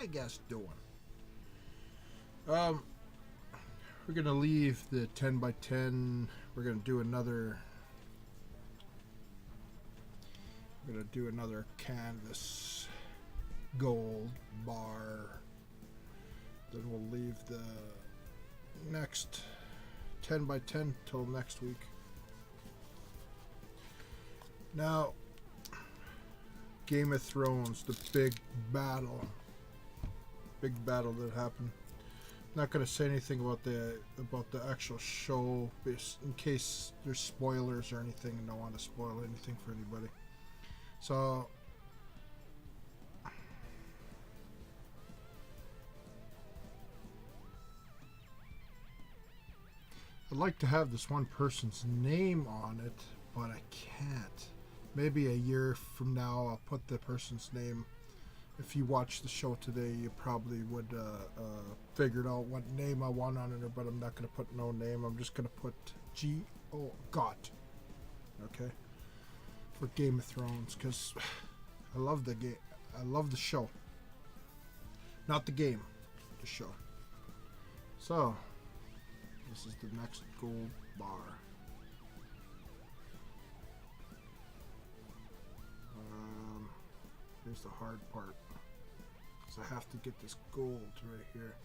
you guys doing? We're gonna leave the 10 by 10. We're gonna do another. We're gonna do another canvas gold bar. Then we'll leave the next 10 by 10 till next week. Now, Game of Thrones, the big battle that happened. Not going to say anything about the actual show, in case there's spoilers or anything, and don't want to spoil anything for anybody. So, I'd like to have this one person's name on it, but I can't. Maybe a year from now I'll put the person's name. If you watch the show today, you probably would figured out what name I want on it, but I'm not going to put no name. I'm just going to put G.O.T. Okay? For Game of Thrones, because I love the game. I love the show. Not the game, the show. So, this is the next gold bar. Here's the hard part. So I have to get this gold right here.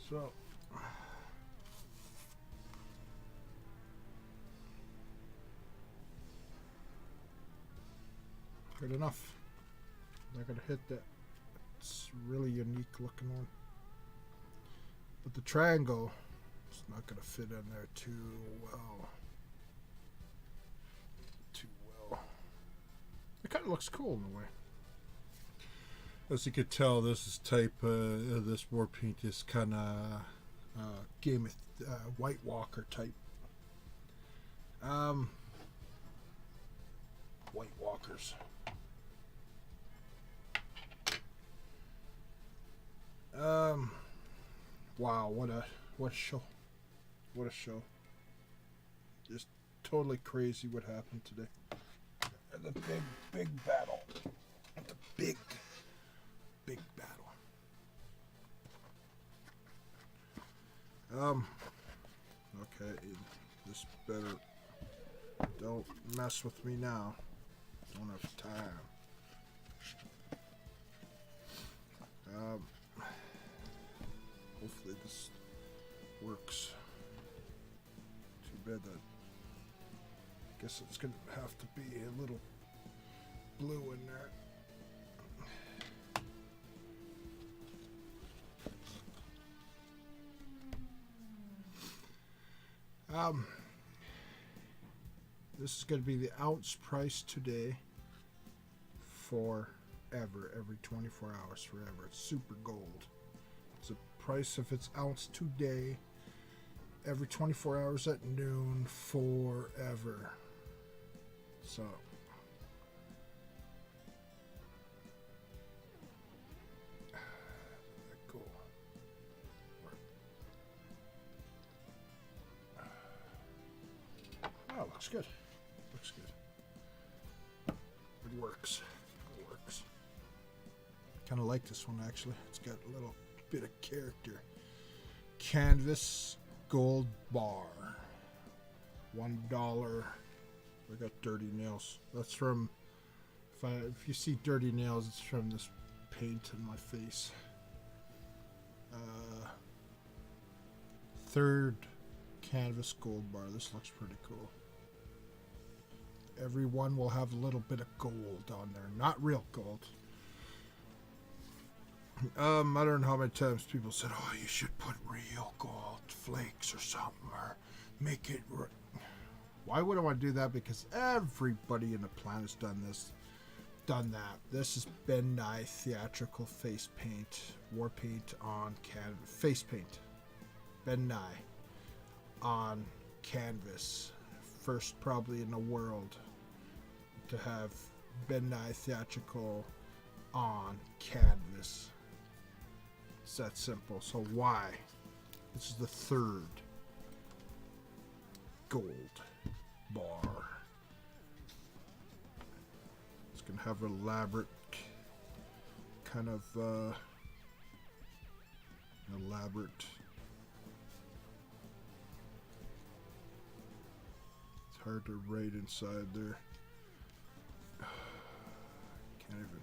So, good enough. Not gonna hit that. It's really unique looking one. But the triangle is not gonna fit in there too well. It kind of looks cool in a way. As you could tell, this is type. This Warpaint is kind of Game of White Walker type. White Walkers. Wow, what a show! What a show! Just totally crazy what happened today. The big battle. The big battle. Okay, this better don't mess with me now. Don't have time. Hopefully this works. Too bad that. Guess it's gonna have to be a little blue in there. This is going to be the ounce price today forever, every 24 hours forever. It's super gold. It's the price of its ounce today, every 24 hours at noon forever. So cool. Oh, looks good. Looks good. It works. It works. Kind of like this one actually. It's got a little bit of character. Canvas gold bar. $1. I got dirty nails. That's from, if you see dirty nails, it's from this paint in my face. Third canvas gold bar. This looks pretty cool. Everyone will have a little bit of gold on there. Not real gold. I don't know how many times people said, oh, you should put real gold flakes or something, or make it... Why would I want to do that? Because everybody in the planet's done this, done that. This is Ben Nye theatrical face paint, Warpaint on canvas, face paint. Ben Nye on canvas, first probably in the world to have Ben Nye theatrical on canvas. It's that simple. So why? This is the third gold bar. It's gonna have elaborate kind of elaborate. It's hard to write inside there. Can't even.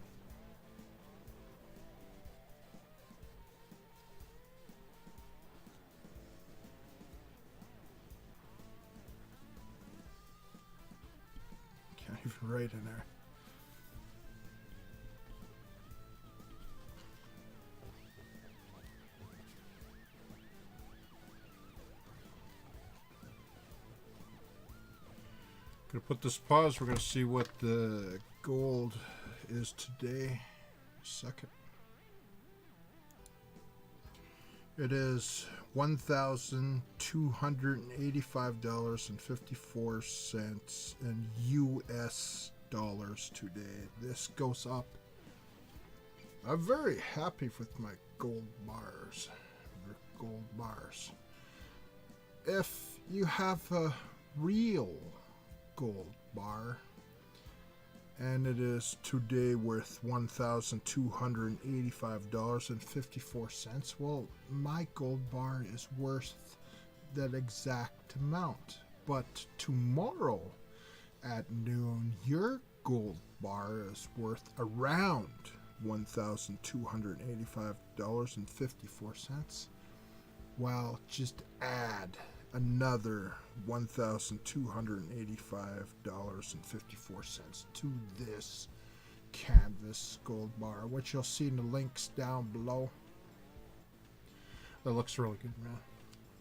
Can't even write in there. Gonna put this pause. We're gonna see what the gold is today. Second. It is $1,285.54 in US dollars today. This goes up. I'm very happy with my gold bars. If you have a real gold bar and it is today worth $1,285.54, well, my gold bar is worth that exact amount. But tomorrow at noon, your gold bar is worth around $1,285.54. Well, just add another $1,285.54 to this canvas gold bar, which you'll see in the links down below. That looks really good, man.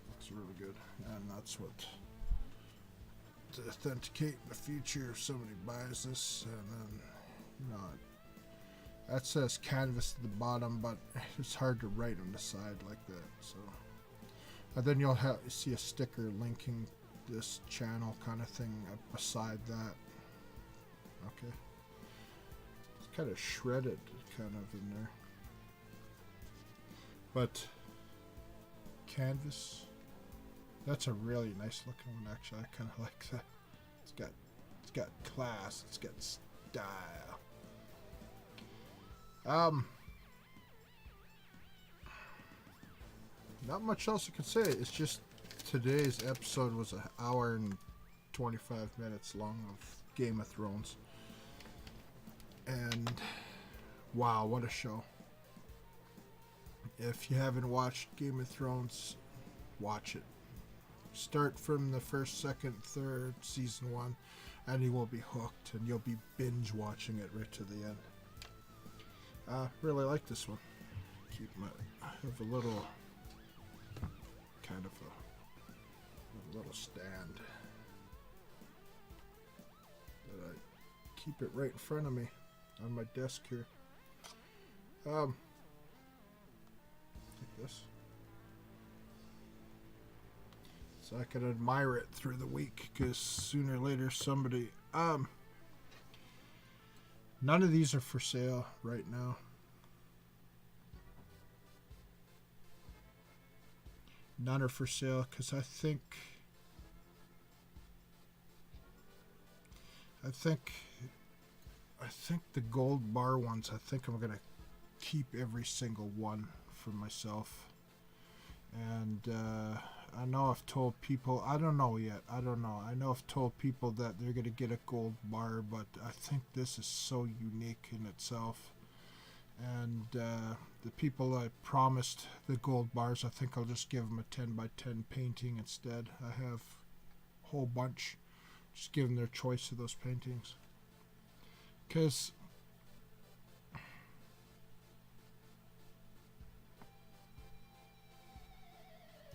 Looks really good, and that's what to authenticate in the future if somebody buys this. And then, you know, that says canvas at the bottom, but it's hard to write on the side like that. So. And then you'll see a sticker linking this channel kind of thing beside that. Okay. It's kind of shredded kind of in there. But canvas, that's a really nice looking one actually. I kind of like that. It's got class, it's got style. Not much else I can say. It's just today's episode was an hour and 25 minutes long of Game of Thrones. And wow, what a show. If you haven't watched Game of Thrones, watch it. Start from the first, second, third, season 1, and you will be hooked, and you'll be binge watching it right to the end. Really like this one. I have a little kind of a little stand that I keep it right in front of me on my desk here. Like this, so I can admire it through the week, because sooner or later somebody none of these are for sale right now. None are for sale because I think the gold bar ones, I think I'm gonna keep every single one for myself. And I know I've told people, I don't know yet, I know I've told people that they're gonna get a gold bar, but I think this is so unique in itself. And the people I promised the gold bars, I think I'll just give them a 10 by 10 painting instead. I have a whole bunch. Just give them their choice of those paintings. Because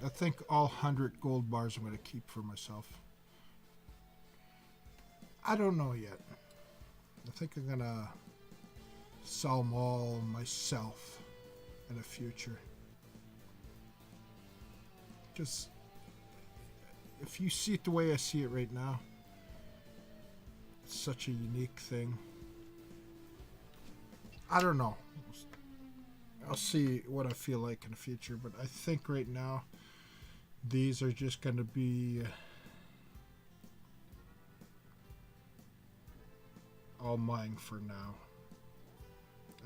I think all 100 gold bars I'm going to keep for myself. I don't know yet. I think I'm going to sell them all myself in the future. Because if you see it the way I see it right now, it's such a unique thing. I don't know. I'll see what I feel like in the future, but I think right now these are just going to be all mine for now.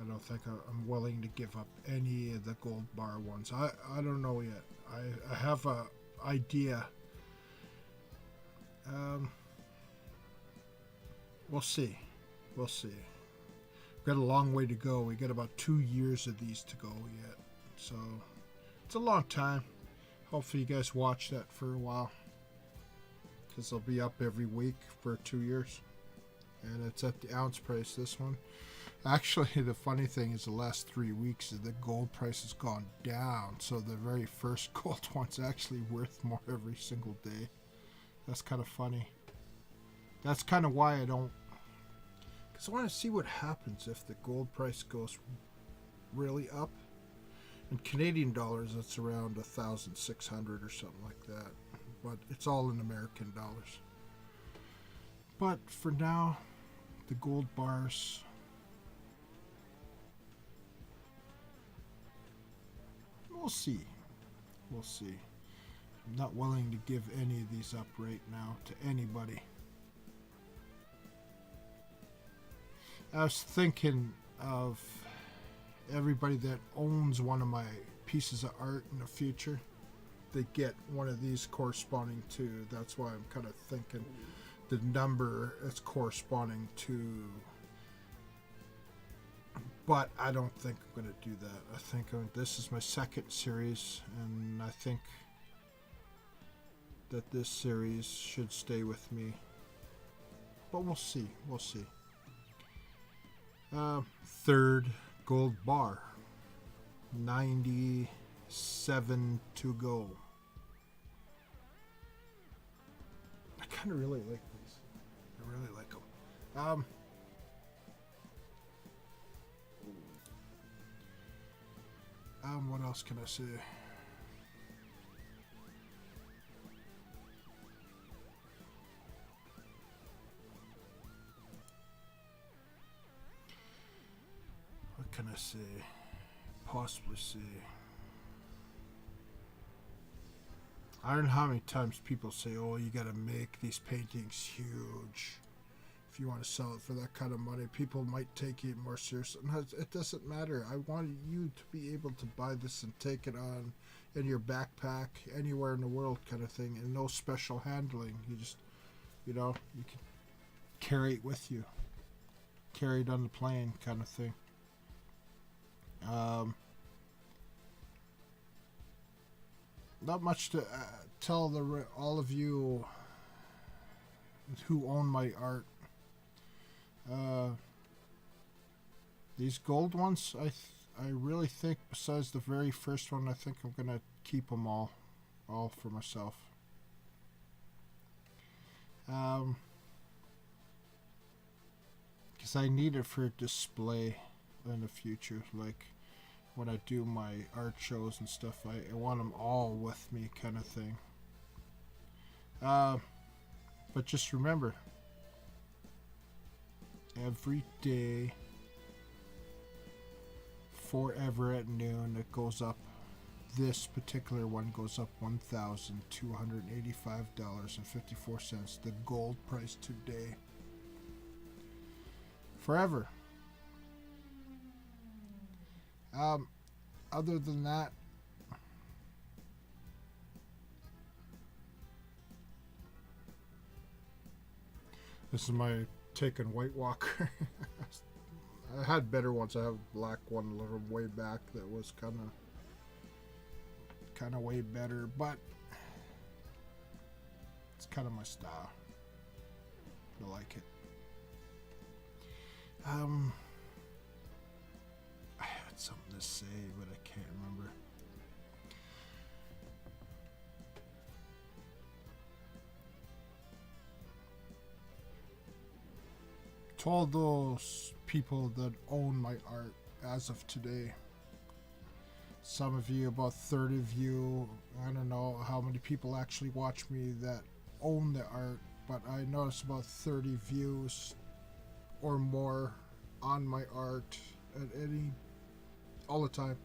I don't think I'm willing to give up any of the gold bar ones. I don't know yet. I have a idea. We'll see. We'll see. We've got a long way to go. We got about 2 years of these to go yet. So it's a long time. Hopefully you guys watch that for a while, because they'll be up every week for 2 years. And it's at the ounce price, this one. Actually, the funny thing is the last 3 weeks the gold price has gone down. So the very first gold one's actually worth more every single day. That's kind of funny. That's kind of why I don't... Because I want to see what happens if the gold price goes really up. In Canadian dollars, it's around 1,600 or something like that. But it's all in American dollars. But for now, the gold bars... We'll see. We'll see. I'm not willing to give any of these up right now to anybody. I was thinking of everybody that owns one of my pieces of art in the future. They get one of these corresponding to. That's why I'm kind of thinking the number is corresponding to. But I don't think I'm going to do that. I think this is my second series, and I think that this series should stay with me. But we'll see. We'll see. Third gold bar. 97 to go. I kind of really like these. I really like them. What else can I say? What can I say? Possibly say. I don't know how many times people say, oh, you gotta make these paintings huge if you want to sell it for that kind of money. People might take it more seriously. It doesn't matter. I want you to be able to buy this and take it on in your backpack anywhere in the world, kind of thing, and no special handling. You just, you know, you can carry it with you, carry it on the plane, kind of thing. Not much to tell all of you who own my art. These gold ones, I really think, besides the very first one, I think I'm gonna keep them all for myself. Because I need it for display in the future, like when I do my art shows and stuff. I want them all with me, kind of thing. But just remember, every day, forever at noon, it goes up. This particular one goes up $1,285.54. The gold price today. Forever. Other than that, this is my taken White Walker. I had better ones. I have a black one a little way back that was kind of way better, but it's kind of my style. I like it. I had something to say, but I can't remember. To all those people that own my art as of today, some of you, about 30 of you, I don't know how many people actually watch me that own the art, but I noticed about 30 views or more on my art at all the time.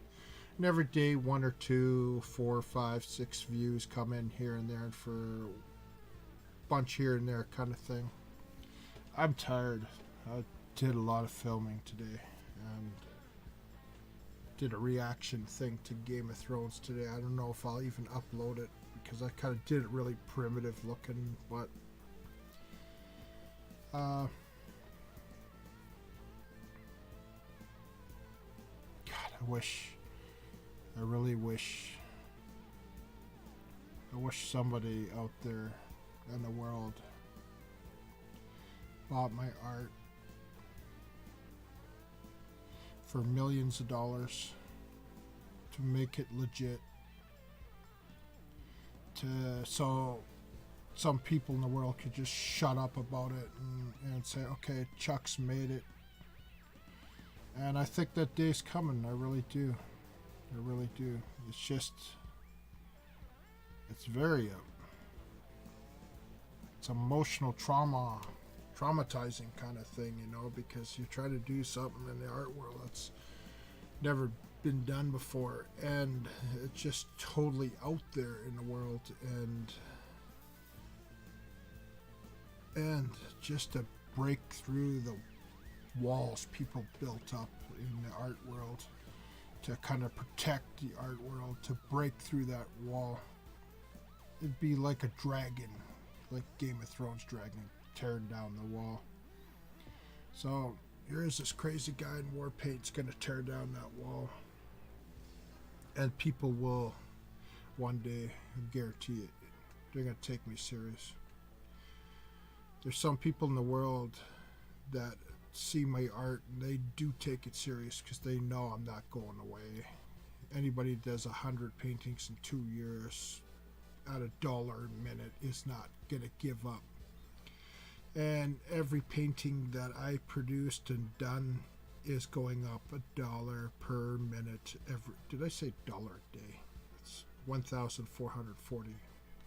And every day 1 or 2, 4, 5, 6 views come in here and there, and for a bunch here and there, kind of thing. I'm tired. I did a lot of filming today, and did a reaction thing to Game of Thrones today. I don't know if I'll even upload it because I kind of did it really primitive looking, but God, I really wish somebody out there in the world bought my art for millions of dollars to make it legit, so some people in the world could just shut up about it and say, okay, Chuck's made it. And I think that day's coming. I really do. I really do. It's just, it's very it's emotional traumatizing kind of thing, you know, because you try to do something in the art world that's never been done before, and it's just totally out there in the world, and just to break through the walls people built up in the art world to kind of protect the art world, to break through that wall. It'd be like a dragon, like Game of Thrones dragon tearing down the wall. So here is this crazy guy in Warpaint's gonna tear down that wall, and people will one day, I guarantee it, they're gonna take me serious. There's some people in the world that see my art and they do take it serious because they know I'm not going away. Anybody that does 100 paintings in 2 years at $1 a minute is not gonna give up. And every painting that I produced and done is going up $1 per minute. Did I say dollar a day? It's 1,440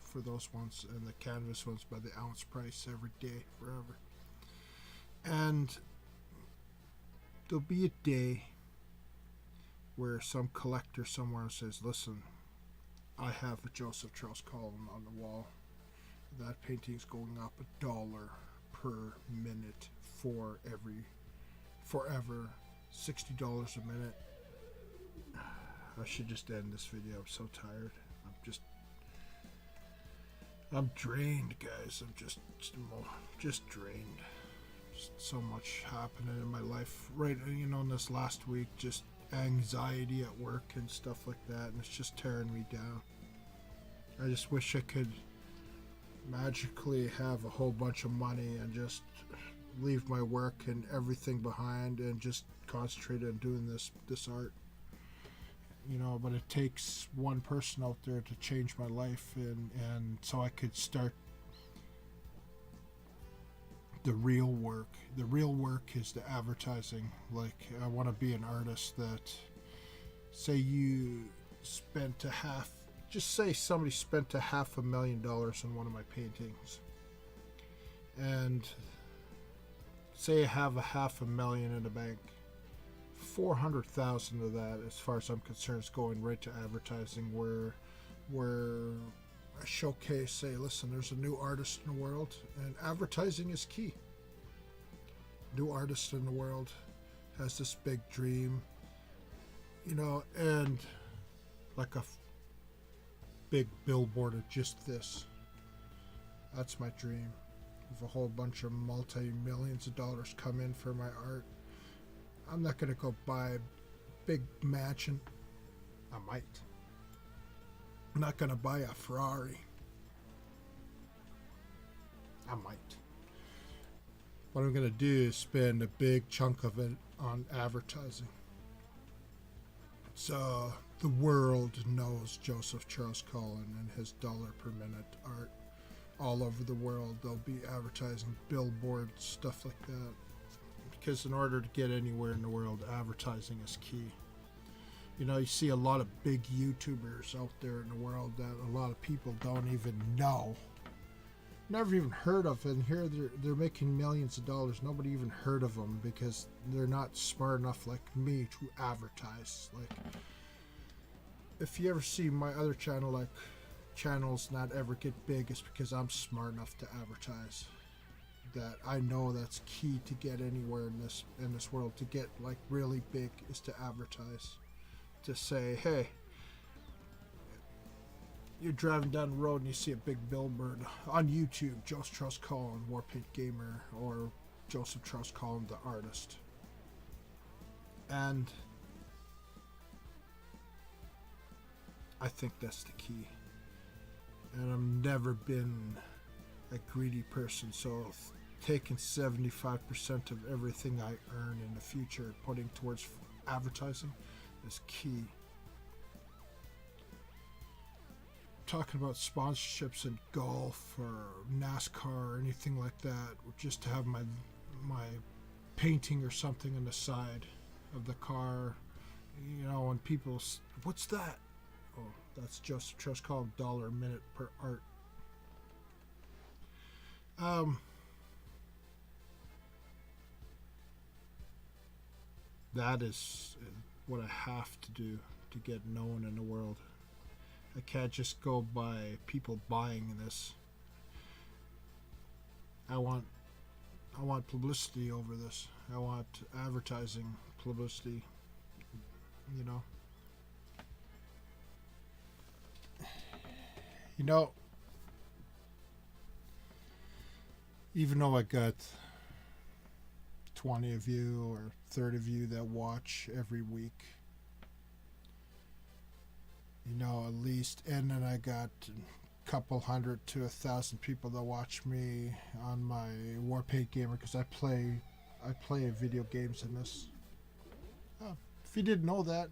for those ones, and the canvas ones by the ounce price every day forever. And there'll be a day where some collector somewhere says, listen, I have a Joseph Charles Colin on the wall. That painting's going up $1 per minute forever, $60 a minute. I should just end this video. I'm so tired. I'm drained, guys. I'm just drained. Just so much happening in my life right, you know, in this last week. Just anxiety at work and stuff like that, and it's just tearing me down. I just wish I could magically have a whole bunch of money and just leave my work and everything behind and just concentrate on doing this art, you know. But it takes one person out there to change my life, and so I could start the real work. The real work is the advertising. Like, I want to be an artist that, say you spent say somebody spent $500,000 on one of my paintings, and say I have $500,000 in the bank. 400,000 of that, as far as I'm concerned, is going right to advertising, where I showcase, say, listen, there's a new artist in the world, and advertising is key. New artist in the world has this big dream, you know, and like a big billboard of just this. That's my dream. If a whole bunch of multi-millions of dollars come in for my art, I'm not going to go buy a big mansion. I might. I'm not going to buy a Ferrari. I might. What I'm going to do is spend a big chunk of it on advertising. So the world knows Joseph Charles Colin and his dollar per minute art. All over the world, they'll be advertising, billboards, stuff like that. Because in order to get anywhere in the world, advertising is key. You know, you see a lot of big YouTubers out there in the world that a lot of people don't even know. Never even heard of, and here they're making millions of dollars. Nobody even heard of them because they're not smart enough like me to advertise. Like, if you ever see my other channel, like channels not ever get big, it's because I'm smart enough to advertise. That I know that's key to get anywhere in this world. To get like really big is to advertise. to say, hey, you're driving down the road and you see a big billboard on YouTube, Joseph Charles Colin, Warpaint Gamer, or Joseph Charles Colin, the artist. And I think that's the key. And I've never been a greedy person, so taking 75% of everything I earn in the future, putting towards advertising, is key. Talking about sponsorships in golf or NASCAR or anything like that, or just to have my painting or something on the side of the car, you know, when people, what's that? Oh, that's Joseph Charles Colin, $1 a minute per art. That is what I have to do to get known in the world. I can't just go by people buying this. I want publicity over this. I want advertising publicity, you know. You know, even though I got 20 of you or 30 of you that watch every week, you know, at least, and then I got a couple hundred to 1,000 people that watch me on my Warpaint Gamer, because I play video games in this. If you didn't know that,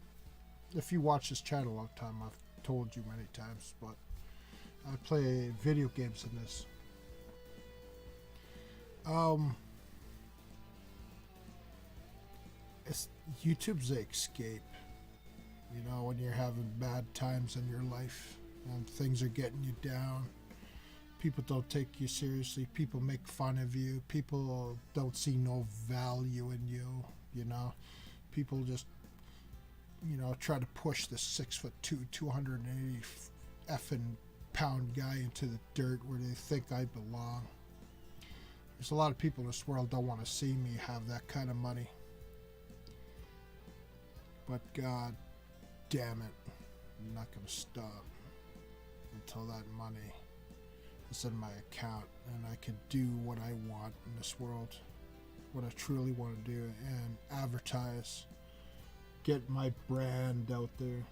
if you watch this channel a long time, I've told you many times, but I play video games in this. YouTube's the escape. You know, when you're having bad times in your life and things are getting you down, people don't take you seriously, people make fun of you, people don't see no value in you, you know. People just, you know, try to push the 6'2", 280 effing pound guy into the dirt where they think I belong. There's a lot of people in this world don't want to see me have that kind of money. But God damn it, I'm not going to stop until that money is in my account and I can do what I want in this world, what I truly want to do, and advertise, get my brand out there.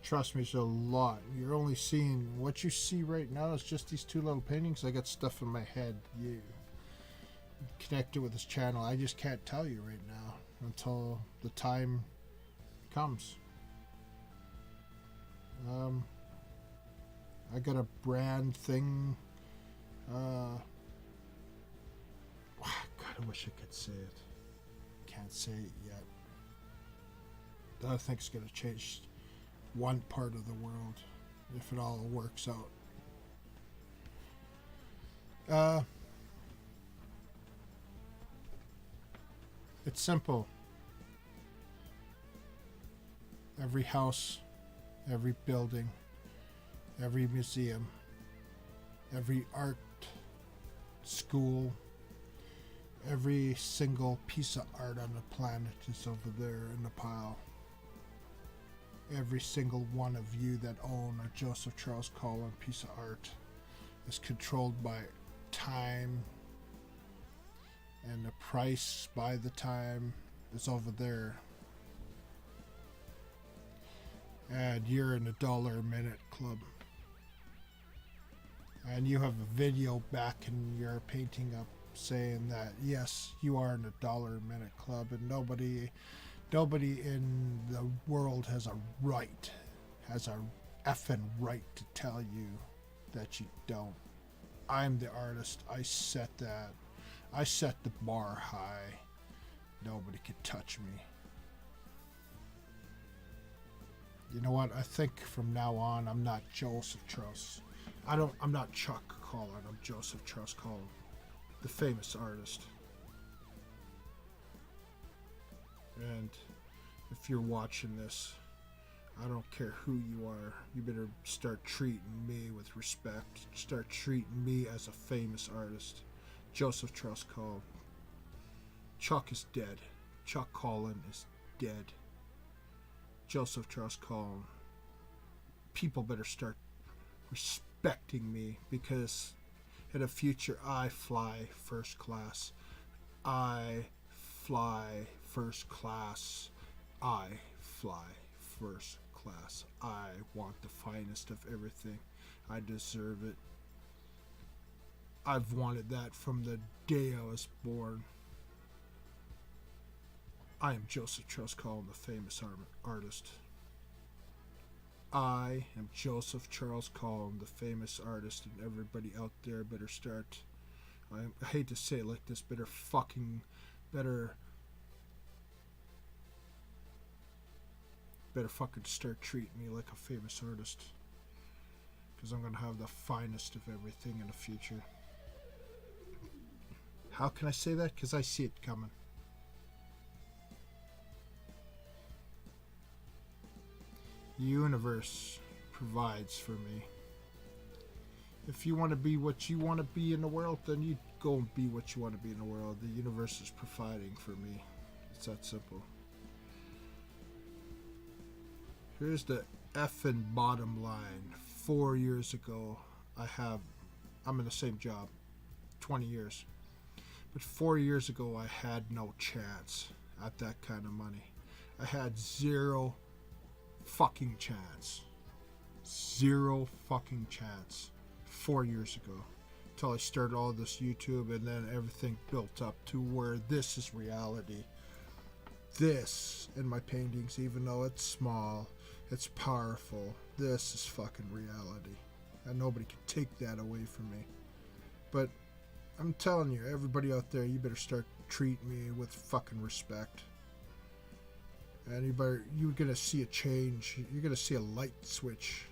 Trust me, it's a lot. You're only seeing what you see right now is just these two little paintings. I got stuff in my head. You connected with this channel. I just can't tell you right now until the time comes. I got a brand thing. God, I wish I could say it. Can't say it yet. I think it's gonna change one part of the world if it all works out. It's simple. Every house, every building, every museum, every art school, every single piece of art on the planet is over there in the pile. Every single one of you that own a Joseph Charles Colin piece of art is controlled by time, and the price by the time is over there. And you're in the $1 a minute club. And you have a video back in your painting up saying that yes, you are in the $1 a minute club, and nobody in the world has a effing right to tell you that you don't. I'm the artist. I set the bar high. Nobody can touch me. You know what? I think from now on, I'm not Joseph Charles. I'm not Chuck Colin. I'm Joseph Charles Colin, the famous artist. And if you're watching this, I don't care who you are, you better start treating me with respect. Start treating me as a famous artist. Joseph Charles Colin. Chuck is dead. Chuck Colin is dead. Joseph Charles Colin, people better start respecting me, because in the future I fly first class. I fly first class. I fly first class. I want the finest of everything. I deserve it. I've wanted that from the day I was born. I am Joseph Charles Colin, the famous artist. I am Joseph Charles Colin, the famous artist, and everybody out there better start. I hate to say it like this, better fucking start treating me like a famous artist, because I'm gonna have the finest of everything in the future. How can I say that? Because I see it coming. The universe provides for me. If you want to be what you want to be in the world, then you go and be what you want to be in the world. The universe is providing for me. It's that simple. Here's the effing bottom line. 4 years ago, I'm in the same job, 20 years. But 4 years ago, I had no chance at that kind of money. I had zero fucking chance. Zero fucking chance. 4 years ago, until I started all this YouTube, and then everything built up to where this is reality. This, in my paintings, even though it's small, it's powerful. This is fucking reality, and nobody can take that away from me. But I'm telling you, everybody out there, you better start treating me with fucking respect. And you're gonna see a change. You're gonna see a light switch.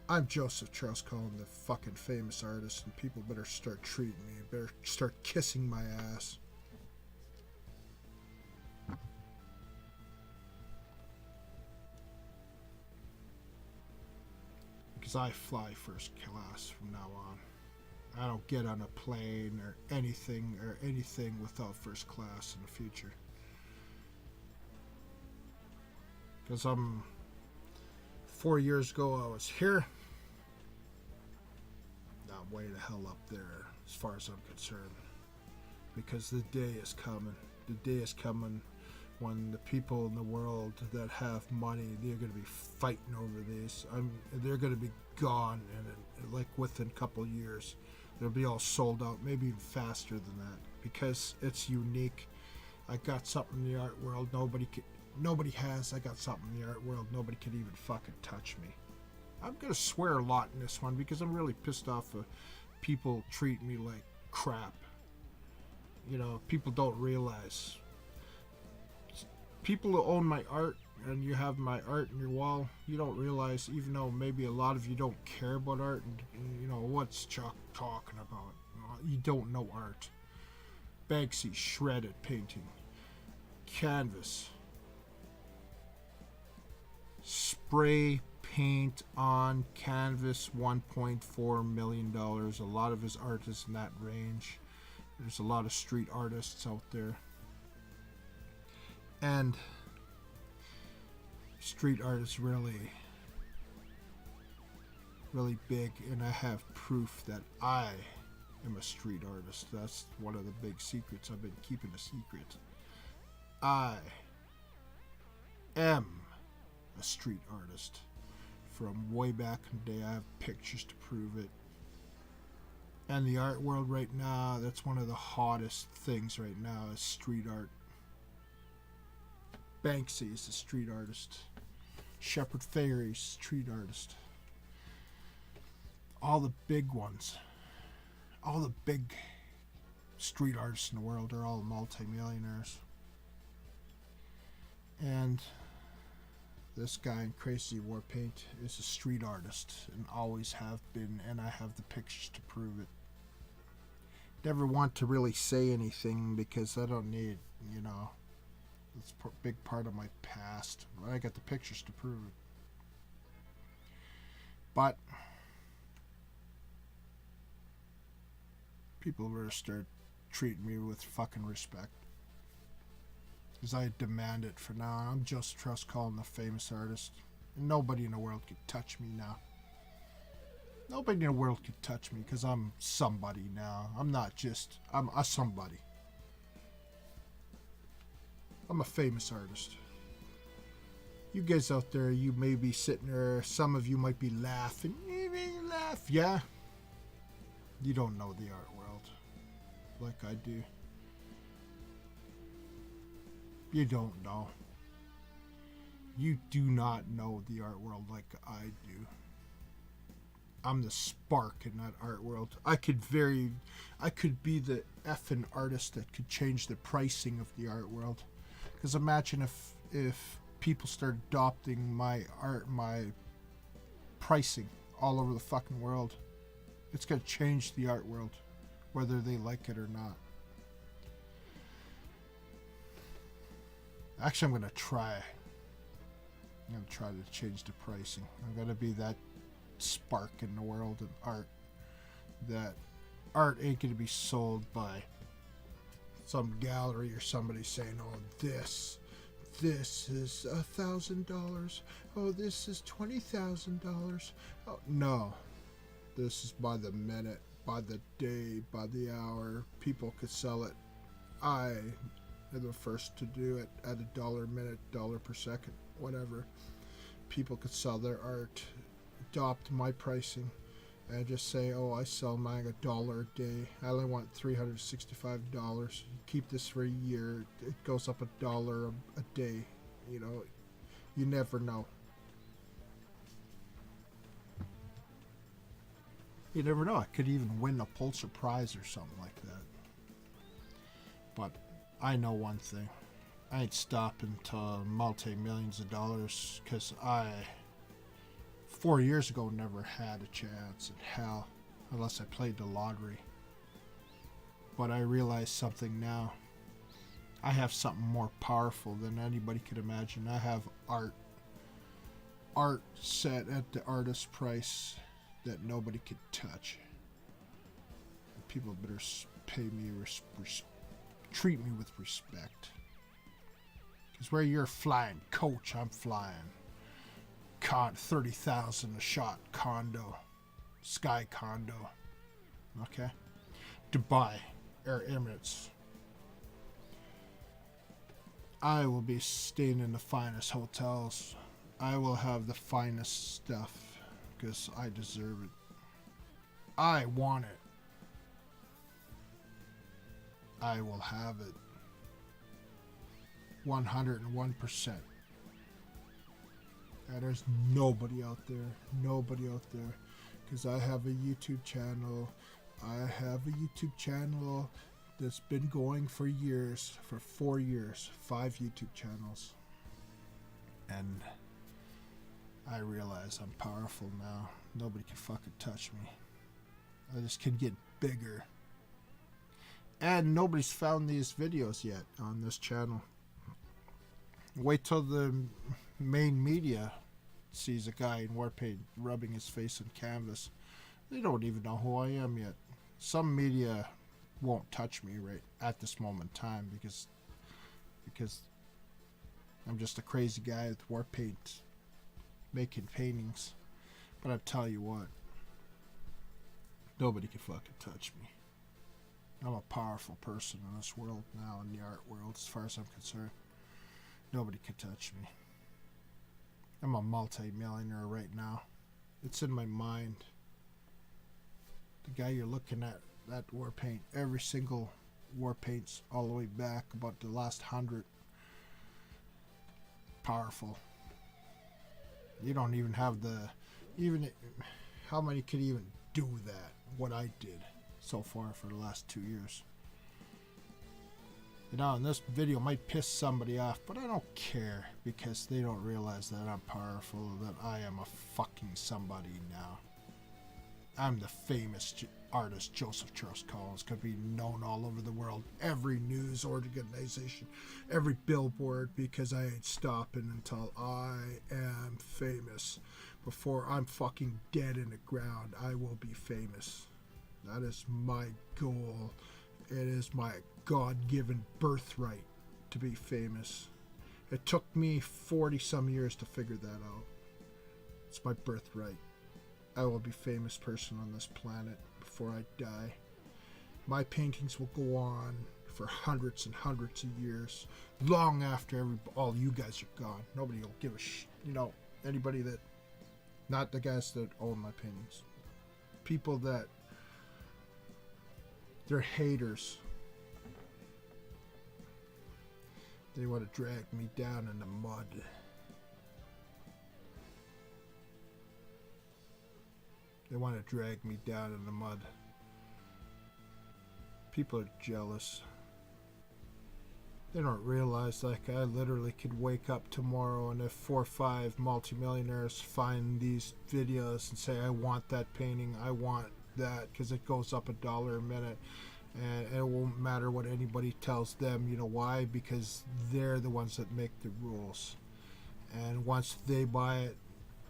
I'm Joseph Charles Colin, the fucking famous artist, and people better start treating me, better start kissing my ass. Because I fly first class from now on. I don't get on a plane or anything without first class in the future. Because 4 years ago I was here. Now I'm way the hell up there as far as I'm concerned. Because the day is coming. The day is coming when the people in the world that have money, they're going to be fighting over these. They're going to be gone in like within a couple years. They'll be all sold out, maybe even faster than that, because it's unique. I got something in the art world nobody has. I got something in the art world nobody can even fucking touch me. I'm gonna swear a lot in this one because I'm really pissed off of people treat me like crap. You know, people don't realize. People who own my art, and you have my art in your wall, you don't realize, even though maybe a lot of you don't care about art, and you know, what's Chuck talking about? You don't know art. Banksy, shredded painting. Canvas. Spray paint on canvas, $1.4 million. A lot of his art is in that range. There's a lot of street artists out there. And street art is really big, and I have proof that I am a street artist. That's one of the big secrets. I've been keeping a secret. I am a street artist from way back in the day. I have pictures to prove it. And the art world right now, that's one of the hottest things right now, is street art. Banksy is a street artist. Shepard Fairey's street artist. All the big ones, all the big street artists in the world are all multi-millionaires. And this guy in Crazy Warpaint is a street artist and always have been, and I have the pictures to prove it. Never want to really say anything because I don't need, you know, it's a big part of my past. I got the pictures to prove it. But people better start treating me with fucking respect. Because I demand it for now. I'm Joseph Charles Colin, the famous artist. And nobody in the world could touch me now. Nobody in the world could touch me because I'm somebody now. I'm not just, I'm a somebody. I'm a famous artist. You guys out there, you may be sitting there, some of you might be laughing. Yeah? You don't know the art world like I do. You don't know. You do not know the art world like I do. I'm the spark in that art world. I could be the effing artist that could change the pricing of the art world. Because imagine if people start adopting my art, my pricing all over the fucking world. It's going to change the art world, whether they like it or not. Actually, I'm going to try. I'm going to try to change the pricing. I'm going to be that spark in the world of art. That art ain't going to be sold by some gallery or somebody saying, oh, this is $1,000. Oh, this is $20,000. Oh, no. This is by the minute, by the day, by the hour. People could sell it. I am the first to do it at $1 a minute, $1 per second, whatever. People could sell their art, adopt my pricing, and just say, oh, I sell mine $1 a day. I only want $365. Keep this for a year. It goes up $1 a day. You know, you never know. You never know. I could even win a Pulitzer Prize or something like that. But I know one thing. I ain't stopping to multi-millions of dollars because I, 4 years ago, never had a chance in hell unless I played the lottery. But I realize something now. I have something more powerful than anybody could imagine. I have art. Art set at the artist price that nobody could touch. And people better pay me, treat me with respect. Because where you're flying coach, I'm flying 30,000 a shot condo, sky condo. Okay, Dubai, Air Emirates. I will be staying in the finest hotels. I will have the finest stuff because I deserve it. I want it. I will have it. 101%. And there's nobody out there, because I have a YouTube channel. I have a YouTube channel that's been going for years, for 4 years, 5 YouTube channels. And I realize I'm powerful now. Nobody can fucking touch me. I just can get bigger. And nobody's found these videos yet on this channel. Wait till the main media sees a guy in Warpaint rubbing his face on canvas. They don't even know who I am yet. Some media won't touch me right at this moment in time because I'm just a crazy guy with Warpaint making paintings. But I tell you what, nobody can fucking touch me. I'm a powerful person in this world now, in the art world, as far as I'm concerned. Nobody can touch me. I'm a multi-millionaire right now. It's in my mind. The guy you're looking at, that Warpaint, every single Warpaint's all the way back about the last 100. Powerful. You don't even have how many could even do that, what I did so far for the last 2 years. You know, and this video might piss somebody off, but I don't care because they don't realize that I'm powerful, that I am a fucking somebody now. I'm the famous artist Joseph Charles Colin. Could be known all over the world, every news organization, every billboard, because I ain't stopping until I am famous. Before I'm fucking dead in the ground, I will be famous. That is my goal. It is my God-given birthright to be famous. It took me 40 some years to figure that out. It's my birthright. I will be a famous person on this planet before I die. My paintings will go on for hundreds and hundreds of years, long after all you guys are gone. Nobody will give a anybody that, not the guys that own my paintings, people that, they're haters. They want to drag me down in the mud. They want to drag me down in the mud. People are jealous. They don't realize, like, I literally could wake up tomorrow and if 4 or 5 multimillionaires find these videos and say, I want that painting, I want that, because it goes up $1 a minute, and it won't matter what anybody tells them. You know why? Because they're the ones that make the rules. And once they buy it,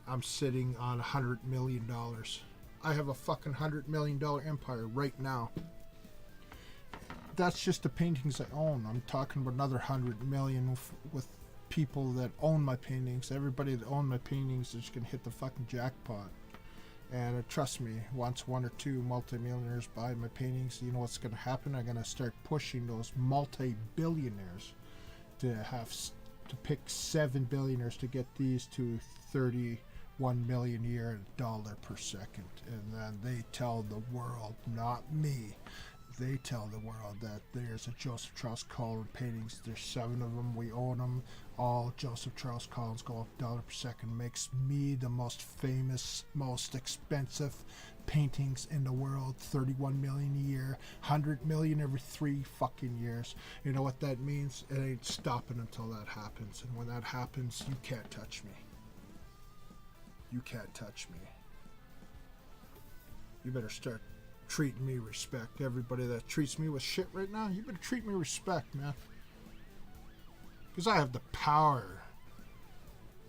I'm sitting on $100 million. I have a fucking $100 million empire right now. That's just the paintings I own. I'm talking about another 100 million with people that own my paintings. Everybody that own my paintings is going to hit the fucking jackpot. And trust me, once 1 or 2 multimillionaires buy my paintings, you know what's going to happen? I'm going to start pushing those multi-billionaires to pick 7 billionaires to get these to 31 million a year at $1 per second. And then they tell the world, not me, they tell the world that there's a Joseph Charles Colin paintings. There's 7 of them. We own them. All Joseph Charles Collins go up $1 per second. Makes me the most famous, most expensive paintings in the world. 31 million a year. 100 million every 3 fucking years. You know what that means? It ain't stopping until that happens. And when that happens, you can't touch me. You can't touch me. You better start treating me respect. Everybody that treats me with shit right now, you better treat me respect, man. Because I have the power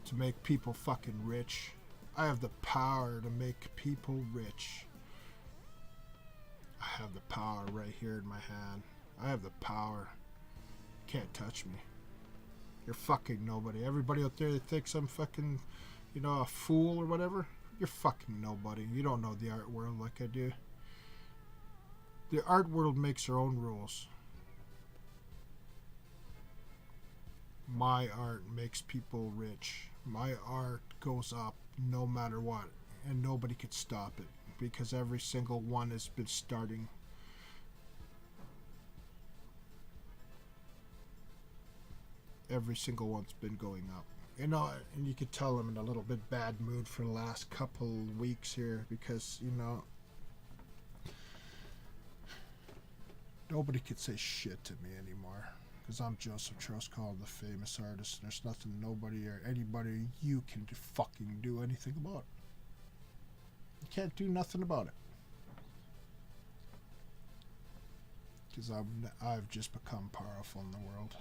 to make people fucking rich. I have the power to make people rich. I have the power right here in my hand. I have the power. Can't touch me. You're fucking nobody. Everybody out there that thinks I'm fucking, a fool or whatever, you're fucking nobody. You don't know the art world like I do. The art world makes their own rules. My art makes people rich. My art goes up no matter what, and nobody could stop it because every single one has been starting. Every single one's been going up. And you could tell I'm in a little bit bad mood for the last couple weeks here because, nobody could say shit to me anymore because I'm Joseph Charles Colin, the famous artist. There's nothing nobody or anybody you can fucking do anything about. You can't do nothing about it because I've just become powerful in the world.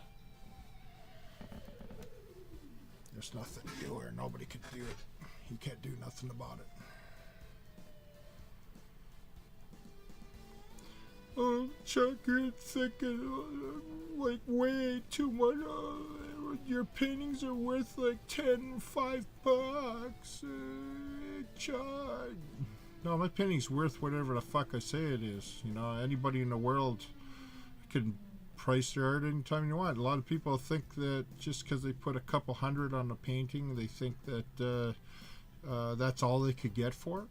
There's nothing you or nobody can do it. You can't do nothing about it. Oh, Chuck, you're thinking like way too much. Your paintings are worth like $5. Chuck. No, my painting's worth whatever the fuck I say it is. Anybody in the world can price their art anytime you want. A lot of people think that just because they put a couple hundred on a painting, they think that that's all they could get for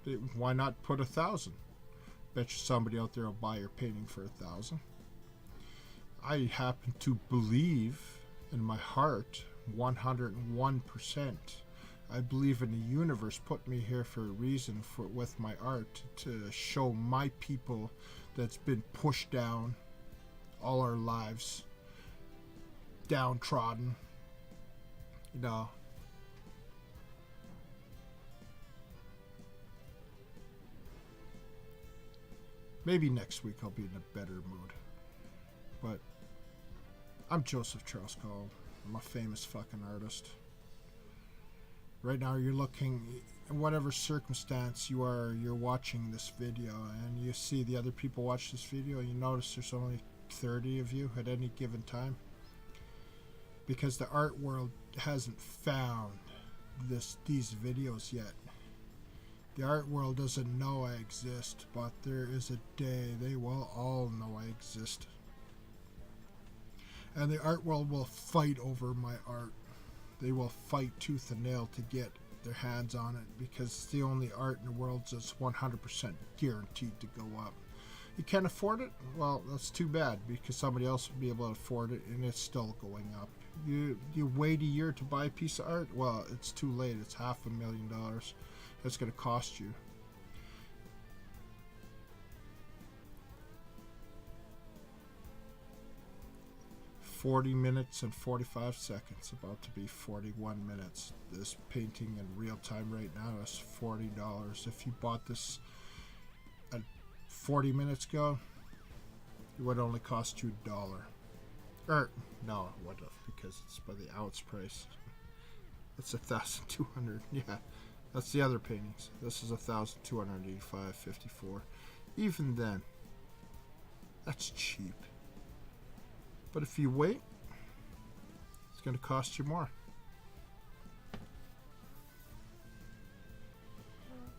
it. Why not put 1,000? Bet you somebody out there will buy your painting for 1,000. I happen to believe in my heart 101%. I believe in the universe put me here for a reason with my art to show my people that's been pushed down all our lives, downtrodden, Maybe next week I'll be in a better mood. But I'm Joseph Charles Colin. I'm a famous fucking artist. Right now you're looking, in whatever circumstance you're watching this video and you see the other people watch this video and you notice there's only 30 of you at any given time. because the art world hasn't found these videos yet. The art world doesn't know I exist, but there is a day they will all know I exist. And the art world will fight over my art. They will fight tooth and nail to get their hands on it, because it's the only art in the world that's 100% guaranteed to go up. You can't afford it? Well, that's too bad, because somebody else will be able to afford it, and it's still going up. You wait a year to buy a piece of art? Well, it's too late. It's $500,000. That's going to cost you. $40 minutes and 45 seconds, about to be 41 minutes. This painting in real time right now is $40. If you bought this at 40 minutes ago, it would only cost you $1. Or no, it would have, because it's by the ounce price. It's 1,200. Yeah, that's the other paintings. This is 1,285.54. Even then, that's cheap. But if you wait, it's going to cost you more.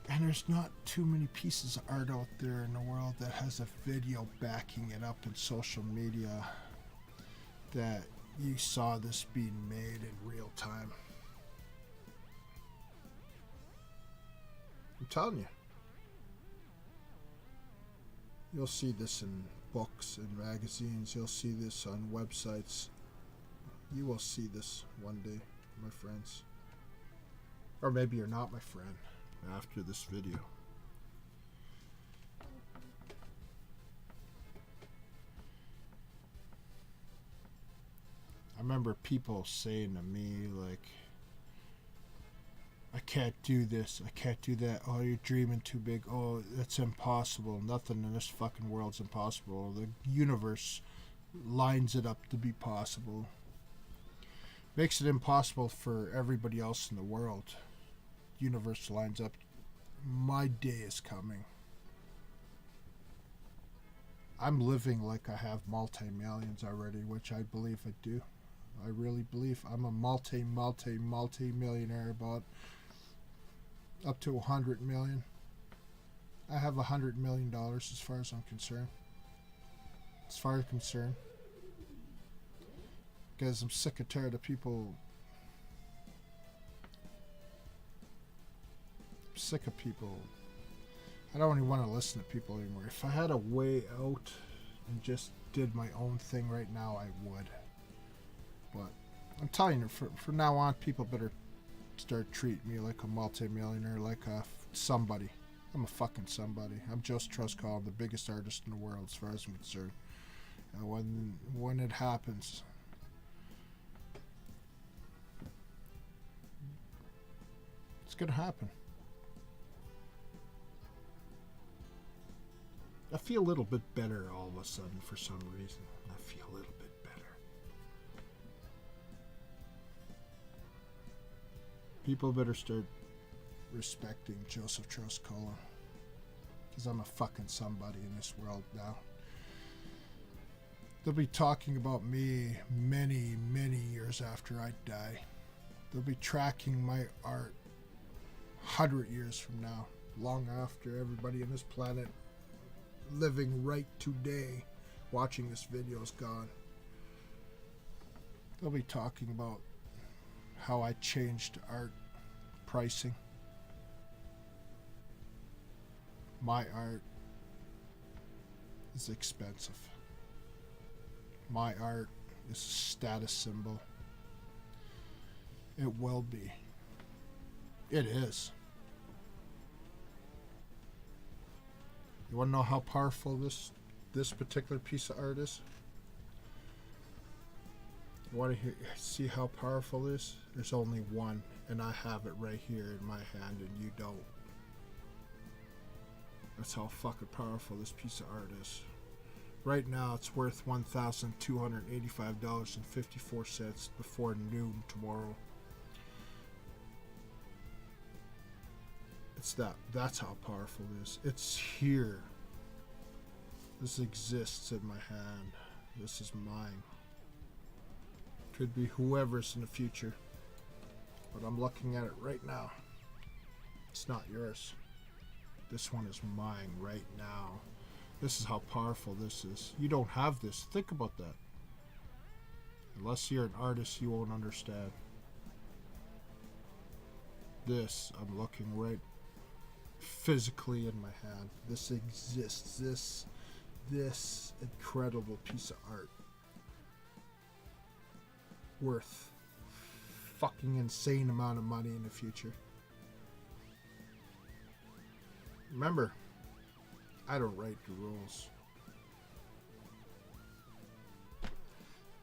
And there's not too many pieces of art out there in the world that has a video backing it up in social media that you saw this being made in real time. I'm telling you. You'll see this in books and magazines. You'll see this on websites. You will see this one day, my friends. Or maybe you're not my friend after this video. I remember people saying to me, like, I can't do this, I can't do that, oh, you're dreaming too big, oh, that's impossible, nothing in this fucking world's impossible, the universe lines it up to be possible, makes it impossible for everybody else in the world. Universe lines up. My day is coming. I'm living like I have multi-millions already, which I believe I do. I really believe I'm a multi-millionaire, about up to 100 million. I have $100 million as far as I'm concerned. As far as I'm concerned. Because I'm sick and tired of people. I'm sick of people. I don't even want to listen to people anymore. If I had a way out and just did my own thing right now, I would. But I'm telling you, from now on, people better start treating me like a multi-millionaire, like a somebody. I'm a fucking somebody. I'm Joseph Charles Colin, the biggest artist in the world as far as I'm concerned. And when it happens, it's gonna happen. I feel a little bit better all of a sudden for some reason. I feel a little bit better. People better start respecting Joseph Charles Colin, because I'm a fucking somebody in this world now. They'll be talking about me many, many years after I die. They'll be tracking my art 100 years from now, long after everybody on this planet living right today watching this video is gone. They'll be talking about how I changed art pricing. My art is expensive. My art is a status symbol. It will be. It is. You want to know how powerful this particular piece of art is? You want to see how powerful it is? There's only one, and I have it right here in my hand, and you don't. That's how fucking powerful this piece of art is. Right now, it's worth $1,285.54 before noon tomorrow. It's that's how powerful it is. It's here. This exists in my hand. This is mine. Could be whoever's in the future. But I'm looking at it right now. It's not yours. This one is mine right now. This is how powerful this is. You don't have this. Think about that. Unless you're an artist, you won't understand. This, I'm looking right physically in my hand. This exists. This incredible piece of art. Worth fucking insane amount of money in the future. Remember, I don't write the rules.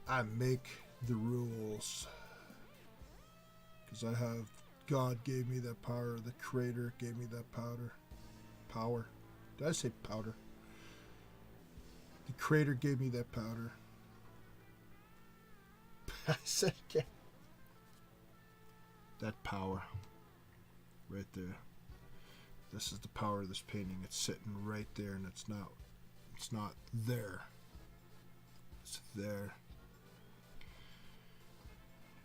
I make the rules. Because I have, God gave me that power. The Creator gave me that power. Did I say powder? The Creator gave me that powder. I said again. That power. Right there. This is the power of this painting. It's sitting right there, and it's not there. It's there.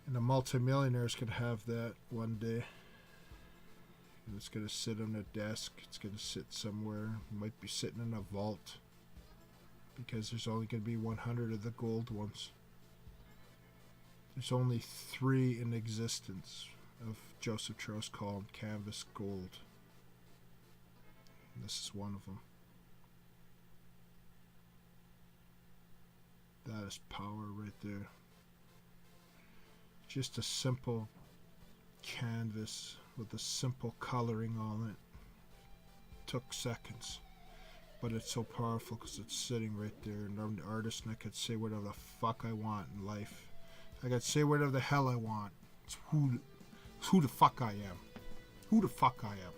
And a multimillionaire is going to have that one day. And it's going to sit on a desk. It's going to sit somewhere. It might be sitting in a vault. Because there's only going to be 100 of the gold ones. There's only 3 in existence of Joseph Charles Colin canvas gold. And this is one of them. That is power right there. Just a simple canvas with a simple coloring on it. Took seconds. But it's so powerful because it's sitting right there. And I'm the artist and I could say whatever the fuck I want in life. I could say whatever the hell I want. It's who the fuck I am. Who the fuck I am.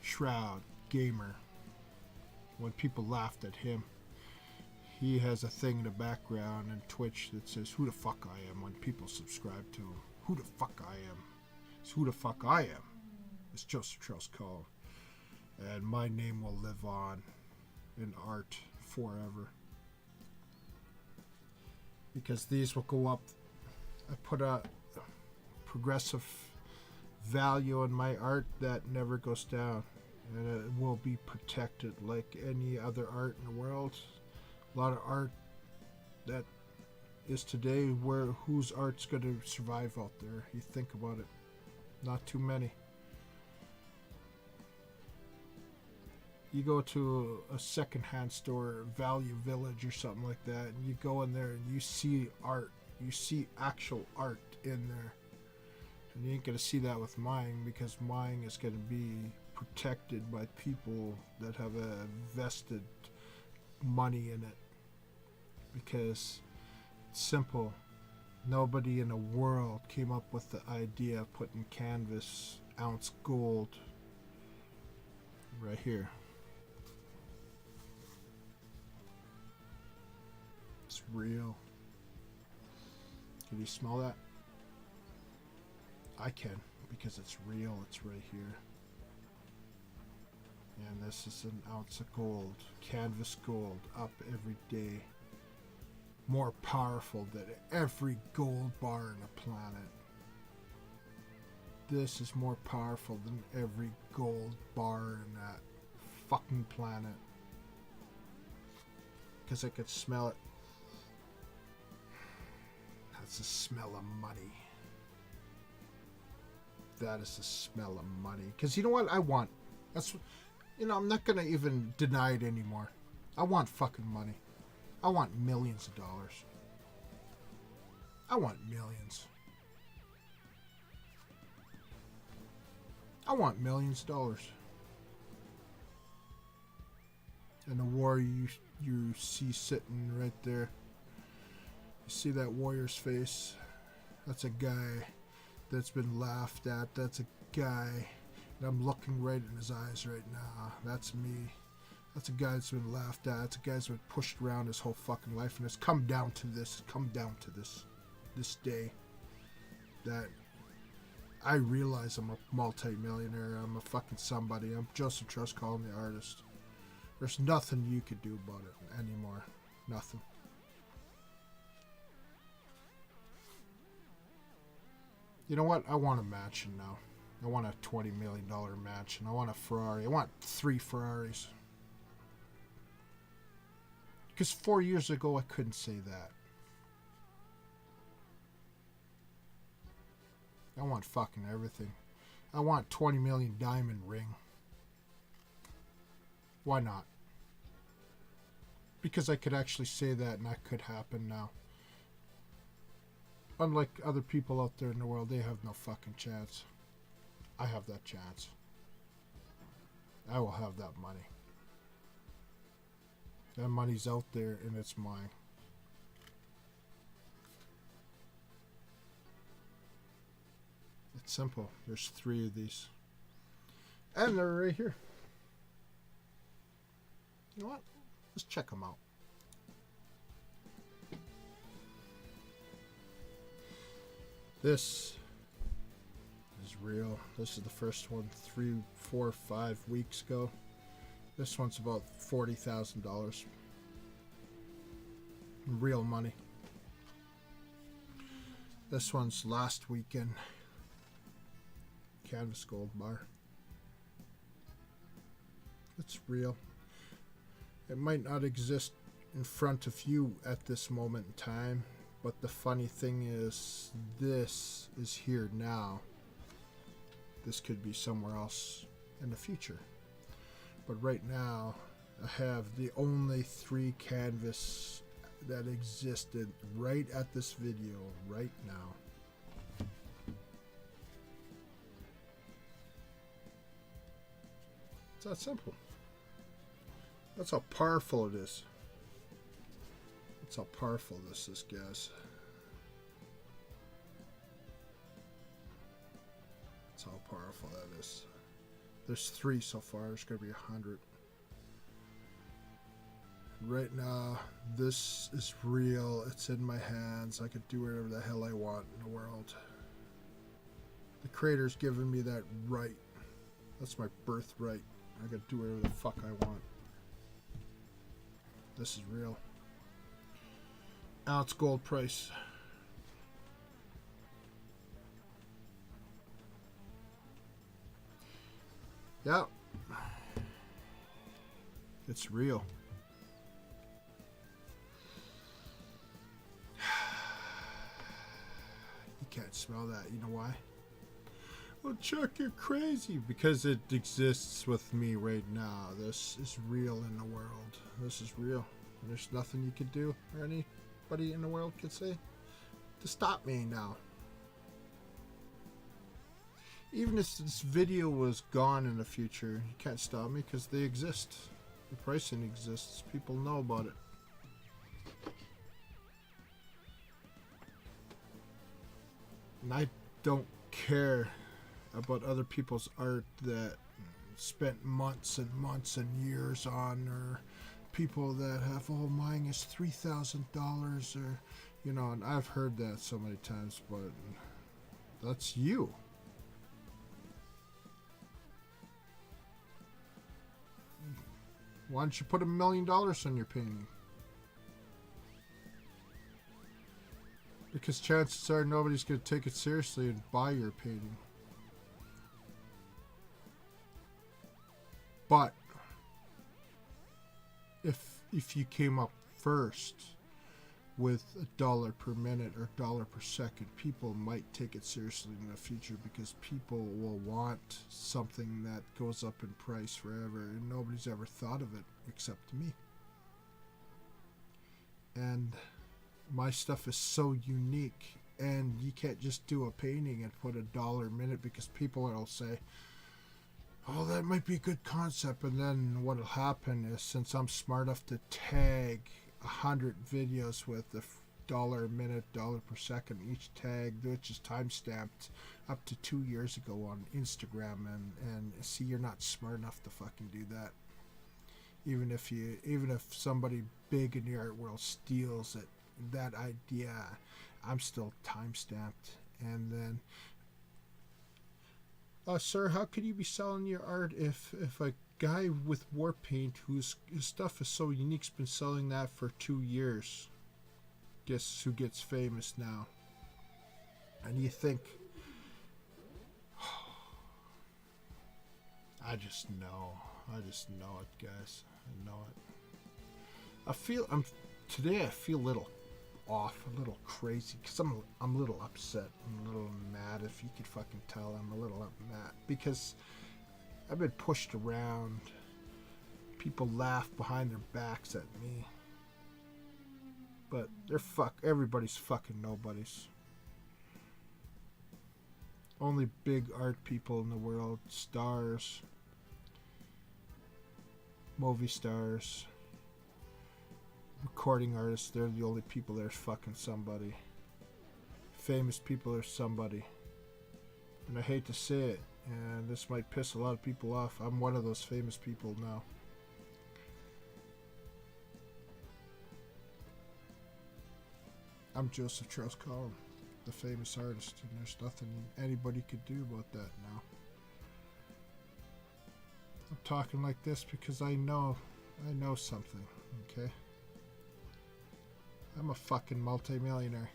Shroud, gamer. When people laughed at him, he has a thing in the background in Twitch that says who the fuck I am when people subscribe to him. Who the fuck I am. It's who the fuck I am. It's Joseph Charles Colin. And my name will live on in art forever. Because these will go up. I put a progressive value in my art that never goes down. And it will be protected like any other art in the world. A lot of art that is today whose art's going to survive out there. You think about it. Not too many. You go to a secondhand store, Value Village or something like that, and you go in there and you see art. You see actual art in there. And you ain't going to see that with mine because mine is going to be protected by people that have a vested money in it. Because it's simple. Nobody in the world came up with the idea of putting canvas ounce gold right here. It's real. Can you smell that? I can, because it's real. It's right here. And this is an ounce of gold. Canvas gold. Up every day. More powerful than every gold bar on the planet. This is more powerful than every gold bar in that fucking planet. Because I could smell it. That's the smell of money. That is the smell of money. Because you know what I want? That's, you know, I'm not going to even deny it anymore. I want fucking money. I want millions of dollars. I want millions. I want millions of dollars. And the warrior you see sitting right there. You see that warrior's face? That's a guy that's been laughed at. That's a guy. And I'm looking right in his eyes right now. That's me. That's a guy that's been laughed at. That's a guy that's been pushed around his whole fucking life. And it's come down to this. Come down to this day. That I realize I'm a multi-millionaire. I'm a fucking somebody. I'm Joseph Charles Colin, the artist. There's nothing you could do about it anymore. Nothing. You know what? I want a mansion now. I want a $20 million mansion. I want a Ferrari. I want 3 Ferraris. Because 4 years ago, I couldn't say that. I want fucking everything. I want 20 million diamond ring. Why not? Because I could actually say that and that could happen now. Unlike other people out there in the world, they have no fucking chance. I have that chance. I will have that money. That money's out there and it's mine. It's simple. There's 3 of these. And they're right here. You know what? Let's check them out. This is real. This is the first one 3, 4, 5 weeks ago. This one's about $40,000. Real money. This one's last weekend. Canvas gold bar. It's real. It might not exist in front of you at this moment in time, but the funny thing is, this is here now. This could be somewhere else in the future. But right now, I have the only 3 canvas that existed right at this video, right now. It's that simple. That's how powerful it is. That's how powerful this is, guys. That's how powerful that is. There's 3 so far. There's going to be 100. Right now, this is real. It's in my hands. I could do whatever the hell I want in the world. The Creator's given me that right. That's my birthright. I could do whatever the fuck I want. This is real. Ounce gold price. Yeah. It's real. You can't smell that. You know why? Well, Chuck, you're crazy. Because it exists with me right now. This is real in the world. This is real. There's nothing you could do or anybody in the world could say to stop me now. Even if this video was gone in the future, you can't stop me because they exist. The pricing exists. People know about it. And I don't care about other people's art that spent months and months and years on, or people that have, oh, mine is $3,000, or, you know, and I've heard that so many times, but that's you. Why don't you put $1 million on your painting? Because chances are nobody's going to take it seriously and buy your painting. But if you came up first with $1 per minute or $1 per second, people might take it seriously in the future, because people will want something that goes up in price forever, and nobody's ever thought of it except me. And my stuff is so unique, and you can't just do a painting and put $1 a minute, because people will say, oh, that might be a good concept. And then what'll happen is, since I'm smart enough to tag 100 videos with $1 a minute, $1 per second, each tag, which is time stamped up to 2 years ago on Instagram, and see, you're not smart enough to fucking do that. Even if somebody big in the art world steals it, that idea, I'm still time stamped. And then, sir, how could you be selling your art if a guy with Warpaint, his stuff is so unique, has been selling that for 2 years? Guess who gets famous now? And you think I just know it, guys. I know it. Today I feel a little off, a little crazy, because I'm a little upset. I'm a little mad, if you could fucking tell. I'm a little mad because I've been pushed around. People laugh behind their backs at me. But everybody's fucking nobodies. Only big art people in the world, stars, movie stars, recording artists, they're the only people that are fucking somebody. Famous people are somebody. And I hate to say it, and this might piss a lot of people off. I'm one of those famous people now. I'm Joseph Charles Colin, the famous artist, and there's nothing anybody could do about that now. I'm talking like this because I know something, okay? I'm a fucking multi-millionaire.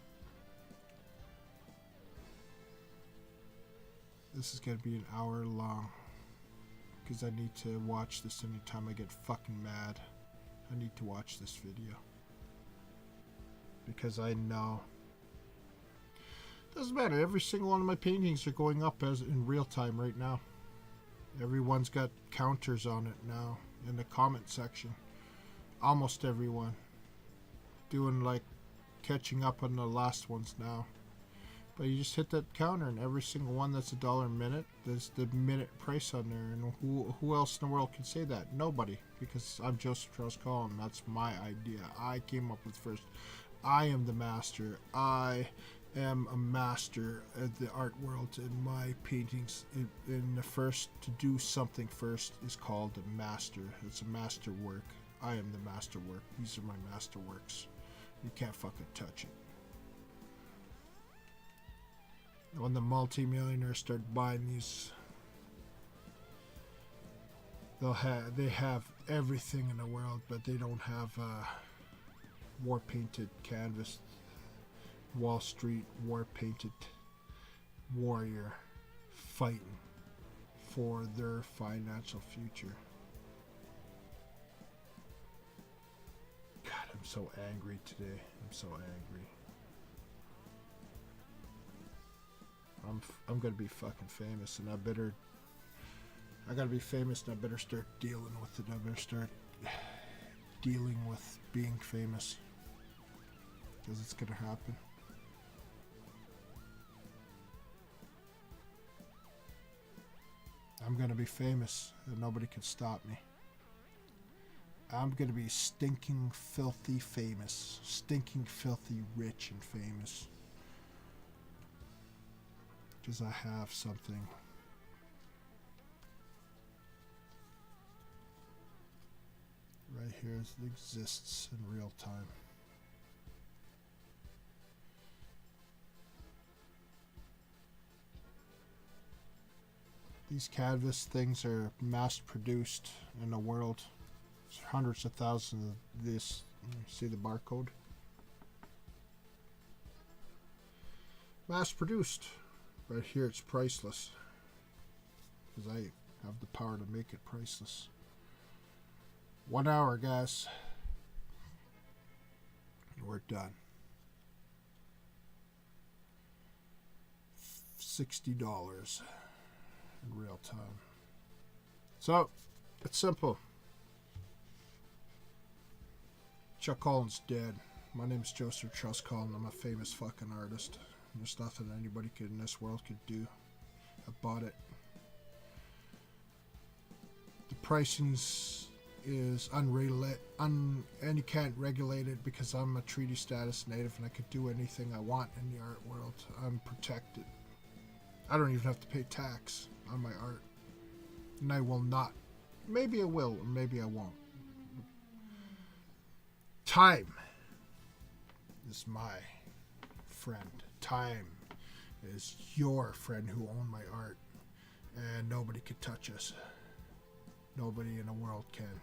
This is gonna be an hour long because I need to watch this anytime I get fucking mad. I need to watch this video because I know. Doesn't matter. Every single one of my paintings are going up as in real time right now. Everyone's got counters on it now in the comment section. Almost everyone. Doing like catching up on the last ones now. But you just hit that counter and every single one that's $1 a minute, there's the minute price on there. And who else in the world can say that? Nobody. Because I'm Joseph Charles Colin. That's my idea. I came up with first. I am the master. I am a master of the art world, and my paintings in the first to do something first is called a master. It's a master work. I am the master work. These are my master works. You can't fucking touch it. When the multi-millionaires start buying these, they have everything in the world, but they don't have war painted canvas, Wall Street war painted warrior fighting for their financial future. God, I'm so angry today. I'm so angry. I'm gonna be fucking famous, and I gotta be famous, and I better start dealing with it. I better start dealing with being famous, because it's gonna happen. I'm gonna be famous, and nobody can stop me. I'm gonna be stinking filthy famous, stinking filthy rich and famous, because I have something. Right here that exists in real time. These canvas things are mass produced in the world. There's hundreds of thousands of this. See the barcode? Mass produced. Right here it's priceless, because I have the power to make it priceless. 1 hour, guys. We're done. $60 in real time. So, it's simple. Chuck Colin's dead. My name is Joseph Charles Colin. I'm a famous fucking artist. There's nothing anybody in this world could do about it. The pricing is unregulated, and you can't regulate it because I'm a treaty status native and I could do anything I want in the art world. I'm protected. I don't even have to pay tax on my art, and I will not. Maybe I will, or maybe I won't. Time is my friend. Time is your friend who owned my art, and nobody could touch us. Nobody in the world can.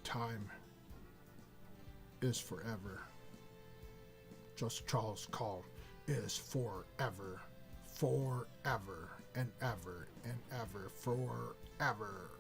Time is forever. Joseph Charles Colin is forever, forever and ever and ever. forever.